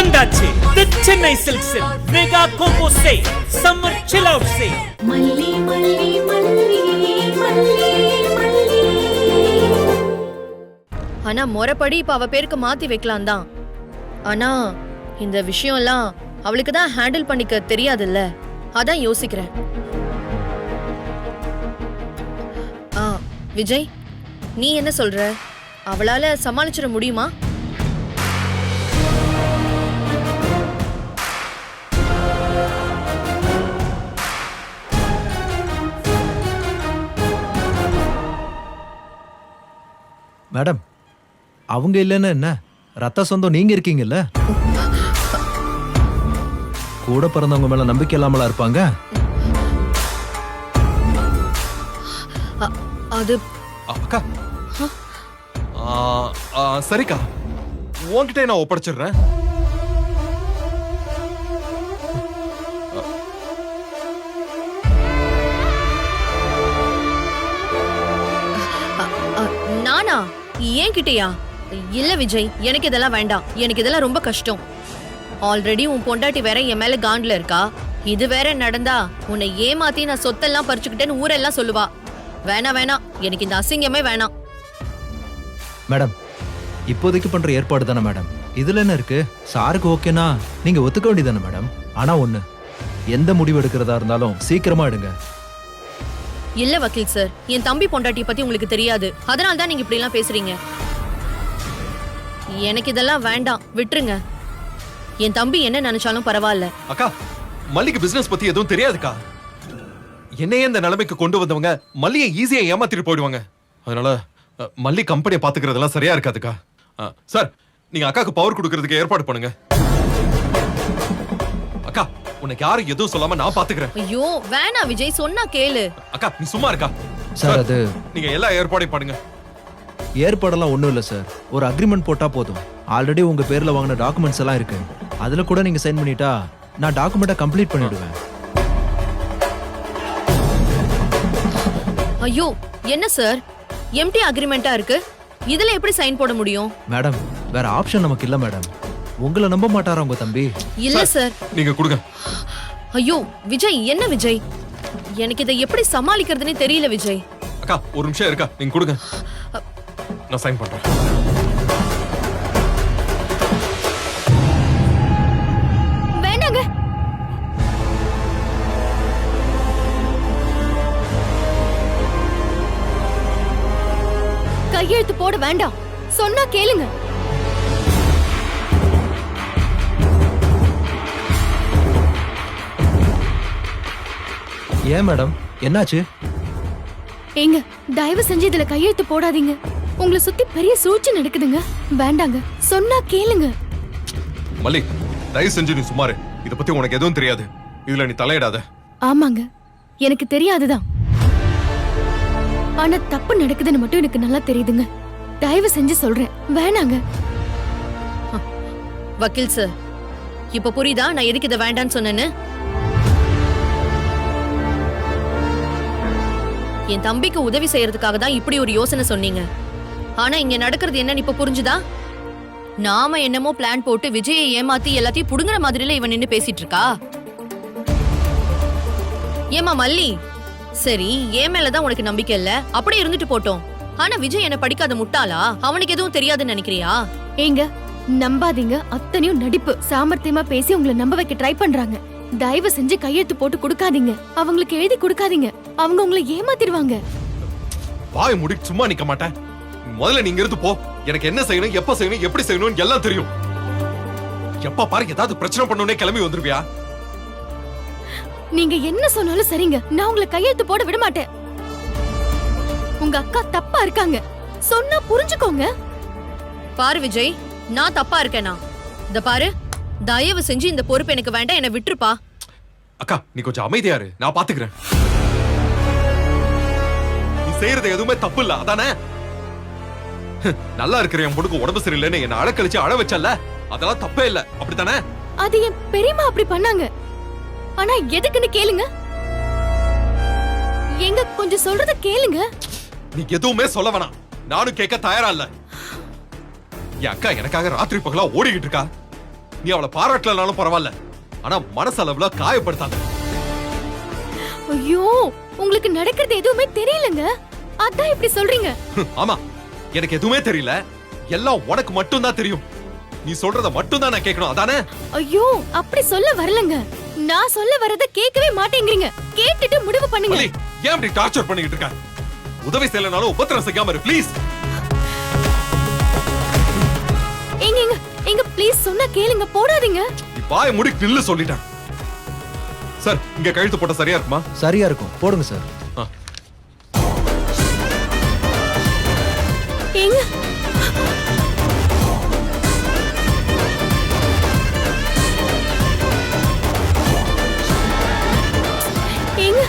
வந்தாச்சு the Chennai Silks mega combo sale summer chill out sale. மல்லி மல்லி மல்லி மல்லி மல்லி. ஆனா முறைப்படி இப்ப அவ பேருக்கு மாத்தி வைக்கலாம் தான். ஆனா இந்த விஷயம்லாம் அவளுக்கு தான் ஹேண்டில் பண்ணிக்க தெரியாதுல்ல, அதான் யோசிக்கிறேன். விஜய், நீ என்ன சொல்ற? அவளால சமாளிச்சிட முடியுமா? மேடம், அவங்க இல்லைன்னு என்ன, ரத்த சொந்தம் நீங்க இருக்கீங்கல்ல. கூட பிறந்தவங்க மேல நம்பிக்கை இல்லாமலா இருப்பாங்க? அது அக்கா சரிக்கா, உன்கிட்ட நான் ஒப்படைச்சிடுறேன். நானா? ஏன் கிட்டயா? இல்ல விஜய், எனக்கு இதெல்லாம் வேண்டாம். எனக்கு இதெல்லாம் ரொம்ப கஷ்டம். ஆல்ரெடி உன் பொண்டாட்டி வேற என் மேல காண்ட்ல இருக்கா. இது வேற நடந்தா உன்னை ஏமாத்தி நான் சொத்தெல்லாம் பறிச்சுக்கிட்டேன்னு ஊரெல்லாம் சொல்லுவா. வேணாம் வேணாம், எனக்கு இந்த அசிங்கமே வேணாம். மேடம், இப்போதைக்கு பண்ற ஏற்பாடு தானே மேடம். இதுல என்ன இருக்கு? சாருக்கு ஓகேனா நீங்க ஒத்துக்க வேண்டியதானே மேடம். ஆனா ஒண்ணு, எந்த முடிவு எடுக்கிறதா இருந்தாலும் சீக்கிரமா எடுங்க. இல்ல வக்கீல் சார், என் தம்பி பொண்டாட்டி பத்தி உங்களுக்கு தெரியாது, அதனால தான் நீங்க இப்படி எல்லாம் பேசுறீங்க. எனக்கு இதெல்லாம் வேண்டாம், விட்டுருங்க. என் தம்பி என்ன நினைச்சாலும் பரவாயில்ல. அக்கா, மல்லிக்கு பிசினஸ் பத்தி எதுவும் தெரியாதுக்கா. என்னையே இந்த நிலைமைக்கு கொண்டு வந்தவங்க மல்லியை ஈஸியா ஏமாத்திட்டு போயிடுவாங்க. அதனால மல்லி கம்பெனியை பாத்துக்கிறதெல்லாம் சரியா இருக்காதுக்கா. சார், நீங்க அக்காக்கு பவர் கொடுக்கறதுக்கு ஏற்பாடு பண்ணுங்க. அக்கா, உனக்கு யாரும் எதுவும் சொல்லாம நான் பாத்துக்கிறேன். ஐயோ வேணா விஜய், சொன்னா கேளு. அக்கா, நீ சும்மா இருக்கா? சார், அது நீங்க எல்லா ஏற்பாடையும் பண்ணுங்க. ஏற்பாடெல்லாம் ஒண்ணும் இல்ல சார். ஒரு அக்ரிமெண்ட் போட்டா போதும். ஆல்ரெடி உங்க பேர்ல வாங்கின டாக்குமெண்ட்ஸ் எல்லாம் இருக்கு. அதுல கூட நீங்க சைன் பண்ணிட்டா நான் டாக்குமெண்ட்டை கம்ப்ளீட் பண்ணிடுவேன். ஐயோ என்ன சார், எம்டி அக்ரிமெண்டா இருக்கு, இதுல எப்படி சைன் போட முடியும்? மேடம், வேற ஆப்ஷன் நமக்கு இல்ல மேடம். உங்களை நம்ப மாட்டாரா உங்க தம்பி? இல்ல சார். நீங்க கொடுங்க. ஐயோ விஜய், என்ன விஜய், எனக்கு இதை எப்படி சமாளிக்கிறதுனே தெரியல விஜய். அக்கா, ஒரு நிமிஷம் இருக்கா, நீங்க கொடுங்க, நான் சைன் பண்றேன். வேண்டாங்க. கையெழுத்து போட வேண்டாம், சொன்னா கேளுங்க. ஏன் மேடம், என்னாச்சு? ஏங்க, தயவு செஞ்சு இதுல கையெழுத்து போடாதீங்க. உங்களை சுத்தி பெரிய சூழ்ச்சி நடக்குதுங்க. வேண்டாங்க, சொன்னா கேளுங்க. மல்லி, தயவு செஞ்சு நீ சுமாரு. இத பத்தி உனக்கு எதுவும் தெரியாது. இதுல நீ தலையிடாத. ஆமாங்க, எனக்கு தெரியாதுதான். ஆனா தப்பு நடக்குதுன்னு மட்டும் எனக்கு நல்லா தெரியுதுங்க. தயவு செஞ்சு சொல்றேன், வேணாங்க. வக்கீல் சார், இப்ப புரியுதா நான் எதுக்கு இதை வேண்டான்னு சொன்னேன்னு? என் தம்பிக்கு உதவி செய்யறதுக்காக தான் இப்படி ஒரு யோசனை சொன்னீங்க. ஆனா இங்க நடக்கிறது என்னன்னு இப்ப புரிஞ்சுதா? நாம என்னமோ பிளான் போட்டு விஜயை ஏமாத்தி எல்லாத்தையும் புடுங்குற மாதிரில இவன் நின்னு பேசிட்டு இருக்கா. ஏமா மல்லி, சரி ஏன் மேலதான் உனக்கு நம்பிக்கை இல்ல, அப்படியே இருந்துட்டு போட்டோம். ஆனா விஜய் என்ன படிக்காத முட்டாளா? அவனுக்கு எதுவும் தெரியாதுன்னு நினைக்கிறியா? ஏங்க, நம்பாதீங்க. அத்தனையும் நடிப்பு. சாமர்த்தியமா பேசி உங்களை நம்ப வைக்க ட்ரை பண்றாங்க. தயவு செஞ்சு கையெழுத்து போட்டு கொடுக்காதீங்க. அவங்களுக்கு எழுதி கொடுக்காதீங்க. அவங்க உங்களை ஏமாத்திடுவாங்க. வாய் மூடி சும்மா நிக்க மாட்டேன். முதல்ல நீங்க இருந்து போ. எனக்கு என்ன செய்யணும், எப்ப செய்யணும், எப்படி செய்யணும் எல்லாம் தெரியும். எப்ப பாரு ஏதாவது பிரச்சனை பண்ணணும்னே கிளம்பி வந்துருவியா? நீங்க என்ன சொன்னாலும் சரிங்க, நான் உங்களை கையெழுத்து போட விட மாட்டேன். உங்க அக்கா தப்பா இருக்காங்க, சொன்னா புரிஞ்சுக்கோங்க. பாரு விஜய், நான் தப்பா இருக்கேனா? இந்த பாரு, தயவு செஞ்சு இந்த பொறுப்பு எனக்கு வேண்டாம், என்ன விட்டுருப்பா. அக்கா, நீ கொஞ்சம் அமைதியா இரு, நான் பாத்துக்கிறேன். நீ செய்யறது எதுவுமே தப்பு இல்ல, அதானே? நல்லா இருக்கிற என் பொண்ணுக்கு உடம்பு சரியில்லைன்னு என்ன அழக்கழிச்சு அழ வச்சல்ல, அதெல்லாம் தப்பே இல்ல, அப்படித்தானே? அது என் பெரியம்மா அப்படி பண்ணாங்க. ஆனா எதுக்குன்னு கேளுங்க. எங்க கொஞ்சம் சொல்றத கேளுங்க. நீ எதுவுமே சொல்ல வேணாம், நானும் கேட்க தயாரா இல்ல. என் அக்கா எனக்காக ராத்திரி பகலா ஓடிக்கிட்டு இருக்கா. நீ அவளை பாராட்டலனாலும் பரவாயில்ல, ஆனா மனசளவுல காயப்படுத்தாத. ஐயோ உங்களுக்கு நடக்கிறது எதுவுமே தெரியலங்க, அதான் இப்படி சொல்றீங்க. ஆமா, எனக்கு எதுவுமே தெரியல, எல்லாம் உனக்கு மட்டும் தான் தெரியும். நீ சொல்றத மட்டும் தான் நான் கேட்கணும், அதானே? ஐயோ அப்படி சொல்ல வரலங்க, நான் சொல்ல வரத கேட்கவே மாட்டேங்கிறீங்க. கேட்டுட்டு முடிவு பண்ணுங்க. மல்லி, ஏன் இப்படி டார்ச்சர் பண்ணிட்டு இருக்க? உதவி செய்யலனாலும் உபத்திரம் செய்யாம இரு ப்ளீஸ். எங்க எங்க எங்க ப்ளீஸ் சொன்னா கேளுங்க, போடாதீங்க. நீ வாயை மூடி நில்லு சொல்லிட்டேன். சார், இங்க கழுத்து போட்ட சரியா இருக்குமா? சரியா இருக்கும், போடுங்க சார். ஆ. எங்க எங்க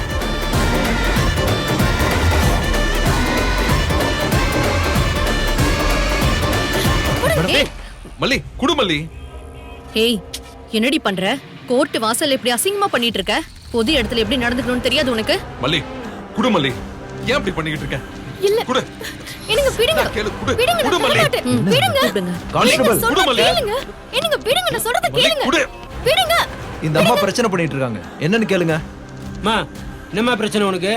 மேடம், ஏய், மல்லி குடு மல்லி. ஏய் என்னடி பண்ற? கோர்ட் வாசல் இப்படி அசிங்கமா பண்ணிட்டு இருக்க? பொது இடத்துல எப்படி நடந்துக்கணும்னு தெரியாது உனக்கு? மல்லி குடு மல்லி, ஏன் இப்படி பண்ணிட்டு இருக்க? இல்ல குடு. என்னங்க விடுங்க, நான் கேளு, குடு. விடுங்க, குடு நான் மல்லி. விட மாட்டேன். விடுங்க, கூப்பிடுங்க. கான்ஸ்டபிள், சொல்றத குடு மல்லி. கேளுங்க. என்னங்க விடுங்க, நான் சொல்றத மல்லி, கேளுங்க. குடு. விடுங்க. இந்த அம்மா பிரச்சனை பண்ணிட்டு இருக்காங்க, என்னன்னு கேளுங்க. மா என்னம்மா பிரச்சனை உனக்கு?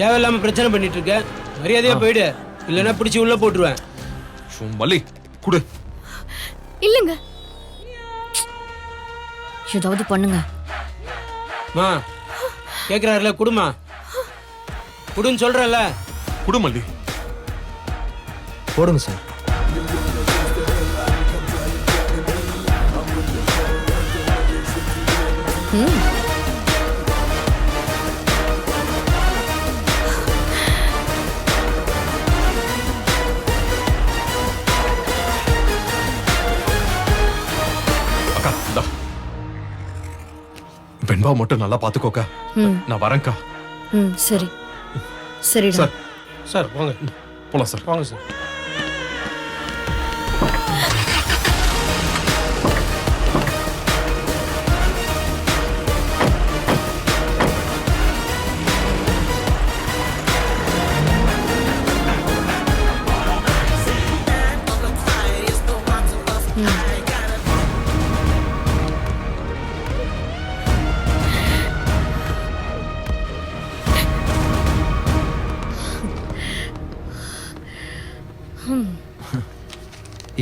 தேவையில்லாம பிரச்சனை பண்ணிட்டு இருக்க, மரியாதையா போயிடு, இல்லைன்னா பிடிச்சி உள்ள போட்டுருவேன். ஷோ, மல்லி குடு. இல்லங்க, ஏதாவது பண்ணுங்க. மா கேக்குறாருல, குடுமா, குடுன்னு சொல்றல. குடு மல்லி. போடுங்க சார். அக்கா, இந்தா. வெண்பா மட்டும் நல்லா பாத்துக்கோக்கா. நான் வரேன்க்கா. சரி சரிடா. சார், சார் வாங்க, போலாம் சார். வாங்க சார்.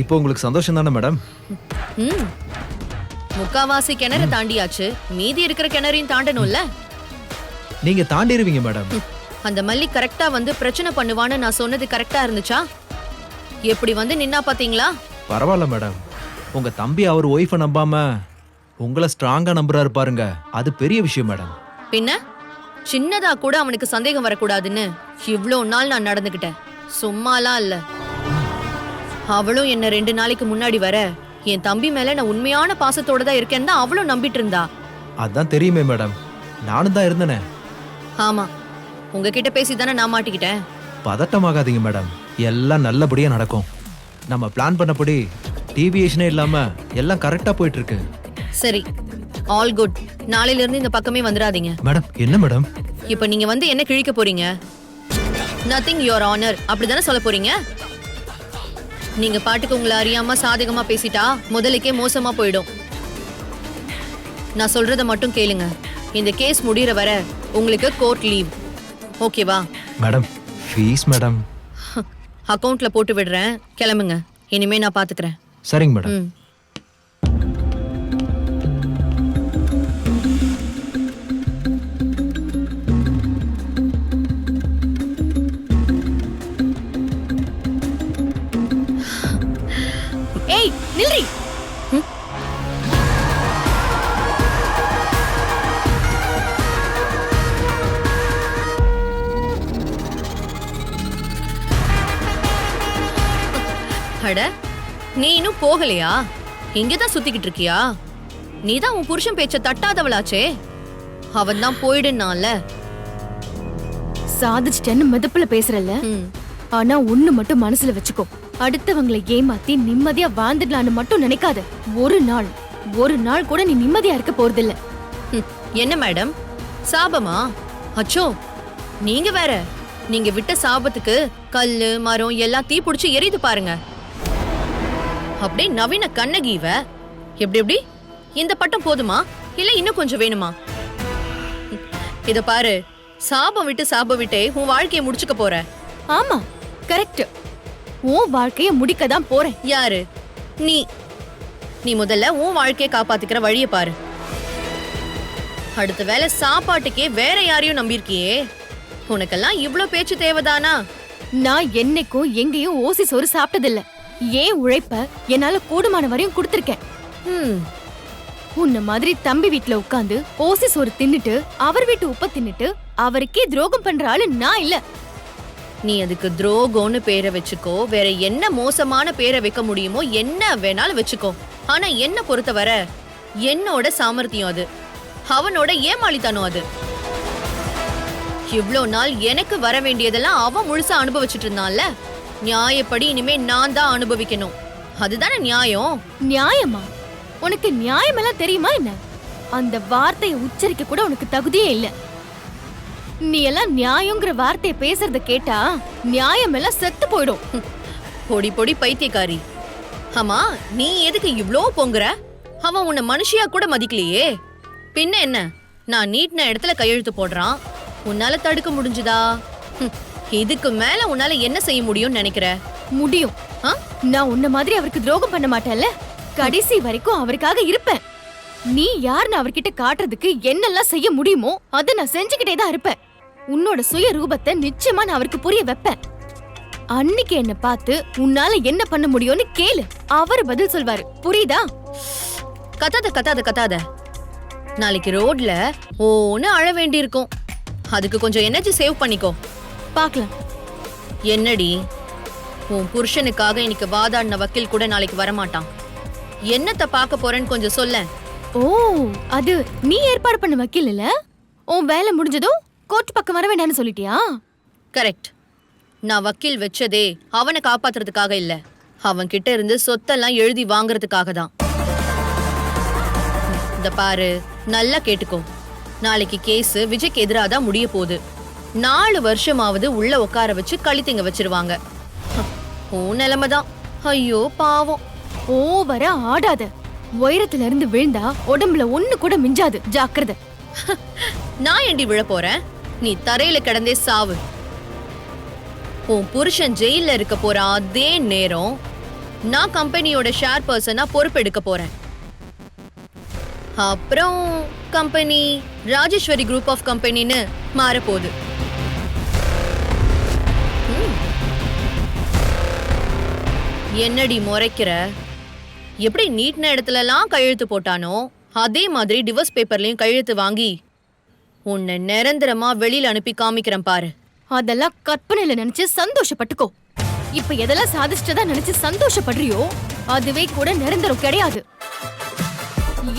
இப்போ உங்களுக்கு சந்தோஷம் தானே மேடம்? ம். முக்காவாசி கிணறு தாண்டியாச்சு, மீதி இருக்கிற கிணறையும் தாண்டணும்ல. நீங்க தாண்டிடுவீங்க மேடம். அந்த மல்லி கரெக்டா வந்து பிரச்சனை பண்ணுவான்னு நான் சொன்னது கரெக்டா இருந்துச்சா? எப்படி வந்து நின்னா பாத்தீங்களா? பரவாயில்ல மேடம், உங்க தம்பி அவர் ஒய்ஃபை நம்பாம உங்களை ஸ்ட்ராங்கா நம்புறாரு பாருங்க, அது பெரிய விஷயம் மேடம். பின்ன சின்னதா கூட அவனுக்கு சந்தேகம் வரக்கூடாதுன்னு இவ்ளோ நாள் நான் நடந்துகிட்டேன், சும்மாலாம் இல்ல. அவளும் என்ன 2 நாளைக்கு முன்னாடி வர என் தம்பி மேல நான் உண்மையான பாசத்தோட தான் இருக்கேன்னு தான் அவளும் நம்பிட்டு இருந்தா. அதான் தெரியுமே மேடம், நானும் தான் இருந்தேனே. ஆமா, உங்ககிட்ட பேசி தானே நான் மாட்டிக்கிட்டேன். பதட்டமாகாதீங்க மேடம், எல்லாம் நல்லபடியா நடக்கும். நம்ம பிளான் பண்ணபடி டீவியேஷனே இல்லாம எல்லாம் கரெக்டா போயிட்டு இருக்கு. சரி, ஆல் குட். நாளையில இருந்து இந்த பக்கமே வந்துடாதீங்க. மேடம், என்ன மேடம்? இப்ப நீங்க வந்து என்ன கிழிக்க போறீங்க? நத்திங் யுவர் ஆனர் அப்படிதானே சொல்ல போறீங்க? நீங்க பாட்டுக்கு உங்களை அறியாம சாதகமா பேசிட்டா முதலுக்கே மோசமா போயிடும். நான் சொல்றத மட்டும் கேளுங்க. இந்த கேஸ் முடியற வரை உங்களுக்கு கோர்ட் லீவ், ஓகேவா? Madam, fees madam. அக்கவுண்ட்ல போட்டு விடுறேன், கிளம்புங்க. இனிமே நான் பாத்துக்கிறேன். சரிங்க மேடம். ம். ஏய் நில்றி. அட, நீ இன்னும் போகலையா? இங்கதான் சுத்திக்கிட்டு இருக்கியா? நீதான் உன் புருஷன் பேச்ச தட்டாதவளாச்சே. அவன் தான் போயிடுனால. சாதிச்சிட்டேன்னு மிதப்புல பேசுறல்ல, ம். ஆனா ஒண்ணு மட்டும் மனசுல வச்சுக்கோ, அடுத்தவங்களை ஏமாத்தி நிம்மதியா வாழ்ந்துடலான்னு மட்டும் நினைக்காத. ஒரு நாள் கூட நீ நிம்மதியா இருக்க போறதில்ல. ம். என்ன மேடம், சாபமா? அச்சோ, நீங்க வேற. நீங்க விட்ட சாபத்துக்கு கல்லு மரம் எல்லாம் தீ பிடிச்சு எரியுது பாருங்க. அப்படியே நவீன கண்ணகி இவ. எப்படி எப்படி இந்த பட்டம் போதுமா இல்ல இன்னும் கொஞ்சம் வேணுமா? இத பாரு, சாபம் விட்டே உன் வாழ்க்கையை முடிச்சுக்க போற. ஆமா கரெக்ட். உன் வாழ்க்கைய முடிக்க தான் போறேன். யாரு? நீ. நீ முதல்ல உன் வாழ்க்கையை காப்பாத்திக்கிற வழிய பாரு. அடுத்த வேளை சாப்பாட்டுக்கே வேற யாரையும் நம்பியிருக்கியே. உனக்கெல்லாம் இவ்ளோ பேச்சு தேவைதானா? நான் என்னைக்கும் எங்கேயும் ஓசி சோறு சாப்பிட்டதில்ல. ஏன் உழைப்ப என்னால கூடுமான வரையும் கொடுத்திருக்கேன். ம், உன்ன மாதிரி தம்பி வீட்ல உட்கார்ந்து ஓசி சோறு தின்னுட்டு அவர் வீட்டு உப்ப தின்னுட்டு அவருக்கே துரோகம் பண்ற ஆளு நான் இல்ல. நீ அதுக்கு துரோகம்னு பேரை வச்சுக்கோ, வேற என்ன மோசமான பேரை வைக்க முடியுமோ என்ன வேணாலும் வச்சுக்கோ. ஆனா என்ன பொறுத்தவரை என்னோட சாமர்த்தியம் அது, அவனோட ஏமாளித்தனம் அது. இவ்ளோ நாள் எனக்கு வர வேண்டியதெல்லாம் அவன் முழுசா அனுபவிச்சுட்டு இருந்தான்ல, நியாயப்படி இனிமே நான் தான் அனுபவிக்கணும். அதுதானே நியாயம். நியாயமா? உனக்கு நியாயமெல்லாம் தெரியுமா என்ன? அந்த வார்த்தையை உச்சரிக்க கூட உனக்கு தகுதியே இல்ல. நீ எல்லாம் நியாயங்கிற வார்த்தையை பேசுறத கேட்டா நியாயம் எல்லாம் செத்து போயிடும். பொடி பொடி பைத்தியக்காரி. ஆமா, நீ எதுக்கு இவ்ளோ பொங்குற? அவன் உன்னை மனுஷியா கூட மதிக்கலையே. பின்ன என்ன, நான் நீட்டின இடத்துல கையெழுத்து போடுறான், உன்னால தடுக்க முடிஞ்சுதா? இதுக்கு மேல உன்னால என்ன செய்ய முடியும்னு நினைக்கிற? முடியும். நான் உன்ன மாதிரி அவருக்கு துரோகம் பண்ண மாட்டேன்ல. கடைசி வரைக்கும் அவருக்காக இருப்பேன். நீ யாருன்னு அவர்கிட்ட காட்டுறதுக்கு என்னெல்லாம் செய்ய முடியுமோ அதை நான் செஞ்சுக்கிட்டே தான் இருப்பேன். உன்னோட சுய ரூபத்தை நிச்சயமா நான் அவருக்கு புரிய வைப்பேன். அன்னைக்கு என்ன பார்த்து உன்னால என்ன பண்ண முடியும்னு கேளு, அவர் பதில் சொல்வாரு. புரியுதா? கத்தாத. நாளைக்கு ரோட்ல ஓன்னு அழ வேண்டி இருக்கும். அதுக்கு கொஞ்சம் எனர்ஜி சேவ் பண்ணிக்கோ. பாக்கலாம். என்னடி, உன் புருஷனுக்காக இன்னைக்கு வாதாடின வக்கீல் கூட நாளைக்கு வரமாட்டான். என்னத்த பார்க்க போறேன்னு கொஞ்சம் சொல்ல. ஓ, அது நீ ஏற்பாடு பண்ண வக்கீல் இல்ல? உன் வேலை முடிஞ்சதும் கோர்ட் பக்கம் வர வேண்டாம்னு சொல்லிட்டியா? கரெக்ட். நான் வக்கீல் வச்சதே அவனை காப்பாத்துறதுக்காக இல்ல, அவன் கிட்ட இருந்து சொத்தெல்லாம் எழுதி வாங்குறதுக்காக தான். இந்த பாரு, நல்லா கேட்டுக்கோ. நாளைக்கு கேஸ் விஜய்க்கு எதிராக தான் முடிய போகுது. 4 வருஷமாவது உள்ள உட்கார வச்சு கழித்திங்க வச்சிருவாங்க. ஓ நிலைமைதான். ஐயோ பாவம். ஓவரா ஆடாத. உயரத்துல இருந்து விழுந்தா உடம்புல ஒண்ணு கூட மிஞ்சாது. ஜாக்கிரதை. நான் ஏண்டி விழ போறேன்? நீ தரையில கிடந்தே சாவு. உன் புருஷன் ஜெயில இருக்க போற அதே நேரம் நான் கம்பெனியோட ஷேர் பர்சனா பொறுப்பெடுக்க போறேன். அப்புறம் கம்பெனி ராஜேஸ்வரி குரூப் ஆஃப் கம்பெனின்னு மாறப்போகுது. என்னடி முறைக்கிற? எப்படி நீட்ன இடத்துல எல்லாம் கையெழுத்து போட்டானோ அதே மாதிரி டிவோர்ஸ் பேப்பர்லயும் கையெழுத்து வாங்கி உன்னை நிரந்தரமா வெளியில அனுப்பி காமிக்கிறேன் பாரு. அதெல்லாம் கற்பனையில நினைச்சு சந்தோஷப்பட்டுக்கோ. இப்ப எதெல்லாம் சாதிச்சதா நினைச்சு சந்தோஷப்படுறியோ அதுவே கூட நிரந்தரம் கிடையாது.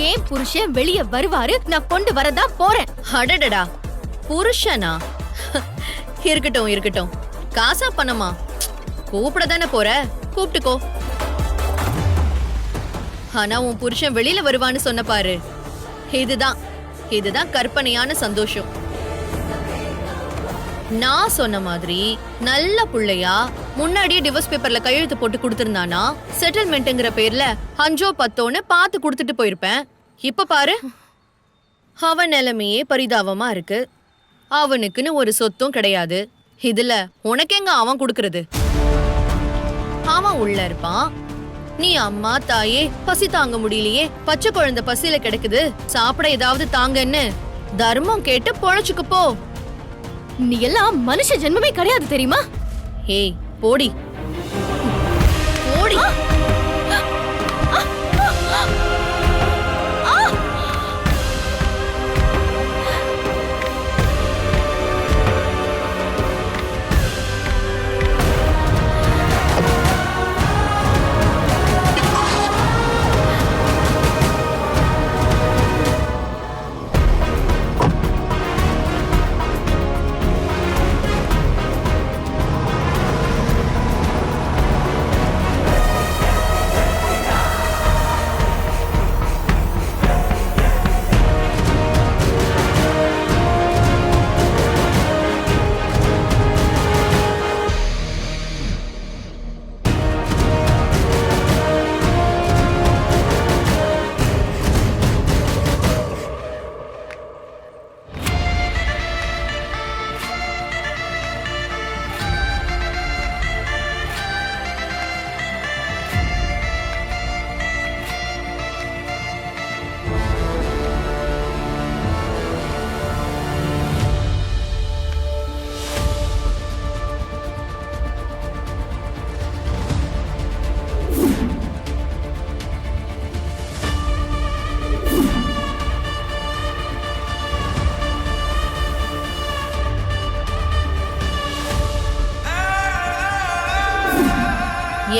ஏன் புருஷன் வெளியே வருவாரு, நான் கொண்டு வரதா போறேன். அடடடா, புருஷனா? இருக்கட்டும். காசா பணமா? கூப்பிட தானே போற, கூப்பிட்டுக்கோ. ஆனா உன் புருஷன் வெளியில வருவான்னு சொன்ன பாரு, இதுதான் கற்பனையான சந்தோஷம். நான் சொன்ன மாதிரி நல்ல புள்ளையா முன்னாடியே டிவோர்ஸ் பேப்பர்ல கையெழுத்து போட்டு கொடுத்திருந்தானா செட்டில்மெண்ட்ங்கிற பேர்ல 5 or 10 பார்த்து கொடுத்துட்டு போயிருப்பேன். இப்ப பாரு, அவன் நிலைமையே பரிதாபமா இருக்கு. அவனுக்குன்னு ஒரு சொத்தும் கிடையாது. இதுல உனக்கு எங்க அவன் கொடுக்கறது? அவன் உள்ள இருப்பான், நீ அம்மா தாயே பசி தாங்க முடியலையே, பச்சை குழந்தை பசியில கிடக்குது, சாப்பிட ஏதாவது தாங்கன்னு தர்மம் கேட்டு பொழைச்சுக்கு போ. நீ எல்லாம் மனுஷ ஜென்மமே கிடையாது தெரியுமா? ஏய் போடி.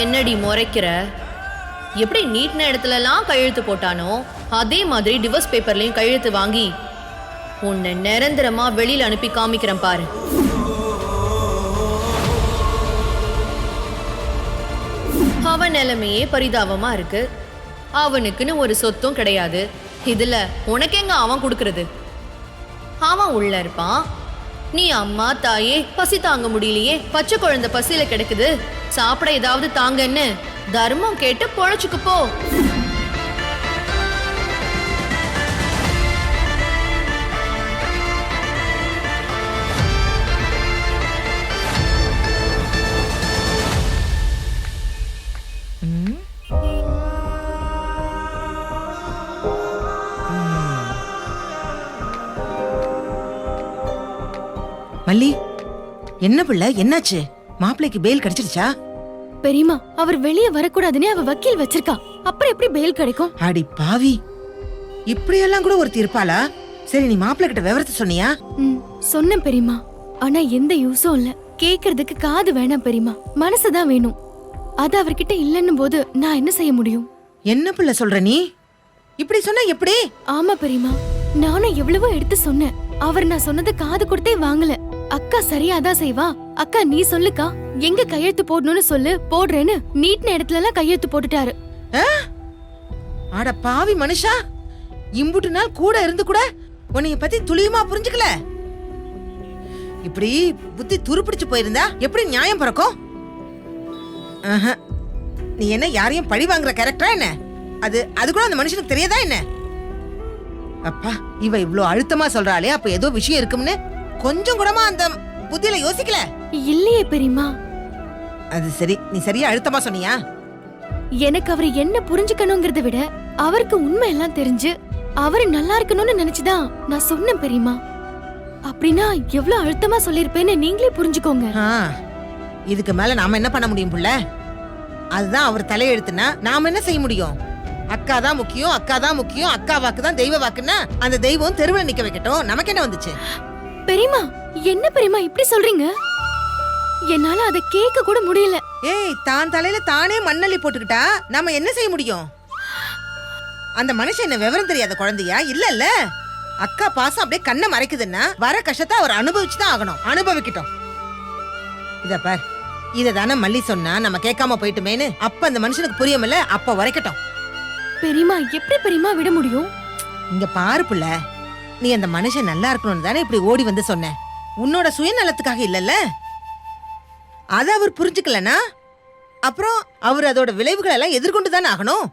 என்னடி முறைக்கிற? எப்படி நீட்ன இடத்துல எல்லாம் கையெழுத்து போட்டானோ அதே மாதிரி டிவோர்ஸ் பேப்பர்லயும் கையெழுத்து வாங்கி உன்னை நிரந்தரமா வெளியில அனுப்பி காமிக்கிறேன் பாரு. அவன் நிலைமையே பரிதாபமா இருக்கு. அவனுக்குன்னு ஒரு சொத்தும் கிடையாது. இதுல உனக்கெங்க அவன் கொடுக்கறது? அவன் உள்ள இருப்பான். நீ அம்மா தாயே பசி தாங்க முடியலையே, பச்சை குழந்தை பசியில கிடக்குது, சாப்பிட ஏதாவது தாங்கன்னு தர்மம் கேட்டு பொழைச்சுக்கு போ. மல்லி, என்ன பிள்ளை, என்னாச்சு? மாப்பிள்ளைக்கு பெயில் கிடைச்சிருச்சா? பெரியமா, அவர் வெளியே வரக்கூடாதுன்னு அவ வக்கீல் வச்சிருக்கா. அப்புறம் எப்படி பெயில் கிடைக்கும்? அடி பாவி, இப்படியெல்லாம் கூட ஒருத்தி இருப்பாளா? சரி, நீ மாப்பிள்ளை கிட்ட விவரத்தை சொன்னியா? சொன்னேன் பெரியமா, ஆனா எந்த யூஸும் இல்ல. கேக்குறதுக்கு காது வேணாம் பெரியமா, மனசுதான் வேணும். அது அவர்கிட்ட இல்லன்னும் போது நான் என்ன செய்ய முடியும்? என்ன பிள்ளை சொல்ற நீ? இப்படி சொன்னா எப்படி? ஆமா பெரியமா, நானும் எவ்வளவோ எடுத்து சொன்னேன். அவர் நான் சொன்னதை காது கொடுத்தே வாங்கல. அக்கா சரியாதான் செய்வா. அக்கா நீ சொல்லுக்கா, எங்க கையெழுத்து போடணும்னு சொல்லு, போடுறேன்னு நீட்ன இடத்துல எல்லாம் கையெழுத்து போட்டுட்டாரு. அட பாவி மனுஷா, இம்புட்டு நாள் கூட இருந்து கூட உன்னைய பத்தி துளியுமா புரிஞ்சுக்கல. இப்படி புத்தி துருப்பிடிச்சு போயிருந்தா எப்படி நியாயம் பிறக்கும்? நீ என்ன யாரையும் பழி வாங்குற கேரக்டரா என்ன? அது கூட அந்த மனுஷனுக்கு தெரியாதா என்ன? அப்பா, இவ இவ்ளோ அழுத்தமா சொல்றாளே, அப்ப ஏதோ விஷயம் இருக்கும்னு கொஞ்சம் கூடமா அந்த புத்தியில யோசிக்கல? இல்லையே பெரியமா. அது சரி, நீ சரியா அழுத்தமா சொன்னியா? எனக்கு அவரை என்ன புரிஞ்சுக்கணுங்கிறத விட அவருக்கு உண்மை எல்லாம் தெரிஞ்சு அவரு நல்லா இருக்கணும்னு நினைச்சுதான் நான் சொன்னேன் பெரியமா. அப்படின்னா எவ்வளவு அழுத்தமா சொல்லிருப்பேன்னு நீங்களே புரிஞ்சுக்கோங்க. இதுக்கு மேல நாம என்ன பண்ண முடியும் புள்ள? அதுதான் அவர் தலையெழுத்துனா நாம என்ன செய்ய முடியும்? அக்கா தான் முக்கியம், அக்கா தான் முக்கியம், அக்கா வாக்கு தான் தெய்வ வாக்குன்னா அந்த தெய்வம் தெருவில் நிக்க வைக்கட்டும், நமக்கு என்ன வந்துச்சு? பெரியமா, என்ன பெரியமா இப்படி சொல்றீங்க? என்னால அதை கேட்க கூட முடியல. ஏய், தான் தலையில தானே மண்ணள்ளி போட்டுக்கிட்டா நாம என்ன செய்ய முடியும்? அந்த மனுஷன் என்ன விவரம் தெரியாத குழந்தையா? இல்ல அக்கா பாசம் அப்படியே கண்ணை மறைக்குதுன்னா வர கஷ்டத்தை அவர் அனுபவிச்சுதான் ஆகணும். அனுபவிக்கட்டும். இத பார், இத தானே மல்லி சொன்னா நம்ம கேட்காம போயிட்டுமேனு. அப்ப அந்த மனுஷனுக்கு புரியுமில்ல, அப்ப வரைக்கட்டும். பெரியமா, எப்படி பெரியமா விட முடியும்? இங்க பாரு புள்ள, நீ அந்த மனுஷன் நல்லா இருக்கணும்னு தானே இப்படி ஓடி வந்து சொன்ன. உன்னோட சுயநலத்துக்காக இல்லல்ல. அத அவர் புரிஞ்சுக்கலனா அப்புறம் அவர் அதோட விளைவுகள் எல்லாம் எதிர்கொண்டு தானே ஆகணும்.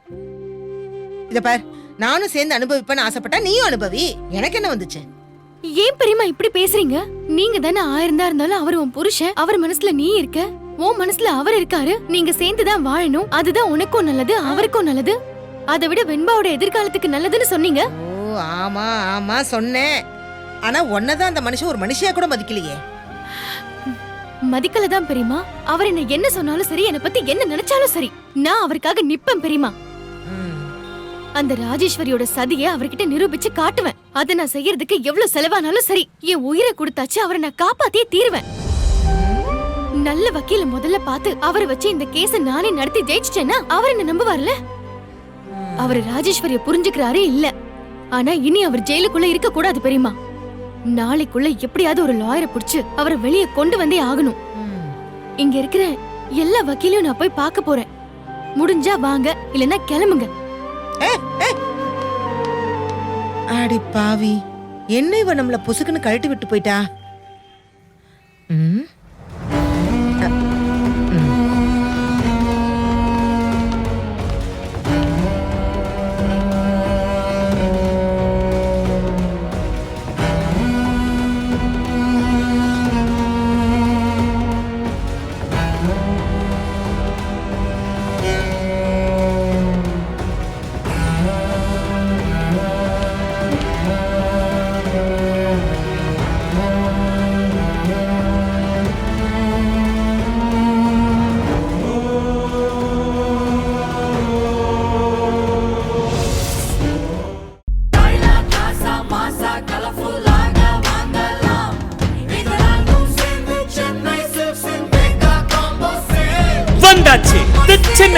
இத பார், நானும் சேர்ந்து அனுபவிப்பேன்னு ஆசைப்பட்டா நீயும் அனுபவி, எனக்கு என்ன வந்துச்சு? ஏன் பெரியமா இப்படி பேசுறீங்க? நீங்க தானே 1000 தான் இருந்தாலும் அவர் உன் புருஷன். அவர் மனசுல நீ இருக்க, உன் மனசுல அவர் இருக்காரு. நீங்க சேர்ந்துதான் வாழணும். அதுதான் உனக்கும் நல்லது, அவருக்கும் நல்லது. அதை விட வெண்பாவோட எதிர்காலத்துக்கு நல்லதுன்னு சொன்னீங்க. ஓ ஆமா ஆமா சொன்னேன். ஆனா ஒன்னதான் அந்த மனுஷன் ஒரு மனுஷியா கூட மதிக்கலையே. மதிக்கலதான் பெரியமா. அவர் என்ன சொன்னாலும் சரி, என்னை பத்தி என்ன நினைச்சாலும் சரி, நான் அவருக்காக நிப்பேன் பெரியமா. அந்த ராஜேஸ்வரியோட சதியை அவர்கிட்ட நிரூபிச்சு காட்டுவேன். அதை நான் செய்யறதுக்கு எவ்வளவு செலவானாலும் சரி, என் உயிரை கொடுத்தாச்சு அவரை நான் காப்பாத்தியே தீருவேன். நல்ல வக்கீல முதல்ல பார்த்து அவரை வச்சு இந்த கேஸ நானே நடத்தி ஜெயிச்சிட்டேன்னா அவர் என்ன நம்புவார்ல? அவர் ராஜேஸ்வரிய புரிஞ்சுக்கிறாரே இல்ல. ஆனா இனி அவர் ஜெயிலுக்குள்ள இருக்க கூடாது பெரியமா. நாளைக்குள்ள எப்படியாவது ஒரு லாயரை புடிச்சு அவரை வெளியே கொண்டு வந்தே ஆகணும். இங்க இருக்கிற எல்லா வக்கீலையும் நான் போய் பார்க்க போறேன். முடிஞ்சா வாங்க, இல்லன்னா கிளம்புங்க. அடி பாவி, என்ன இவ நம்மள பொசுக்குன்னு கழட்டி விட்டு போயிட்டா?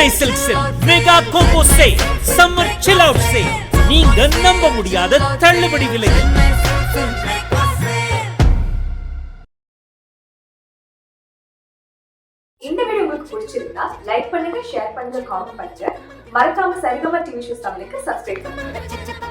சென்னை சில்க்ஸில் mega combo sale summer chill out sale. நீங்க நம்ப முடியாத தள்ளுபடி விலையில். இந்த வீடியோ உங்களுக்கு பிடிச்சிருந்தா லைக் பண்ணுங்க, ஷேர் பண்ணுங்க, காமெண்ட் பண்ணுங்க. மறக்காம சரிகமா டிவி ஷோஸ் தமிழுக்கு சப்ஸ்கிரைப் பண்ணுங்க.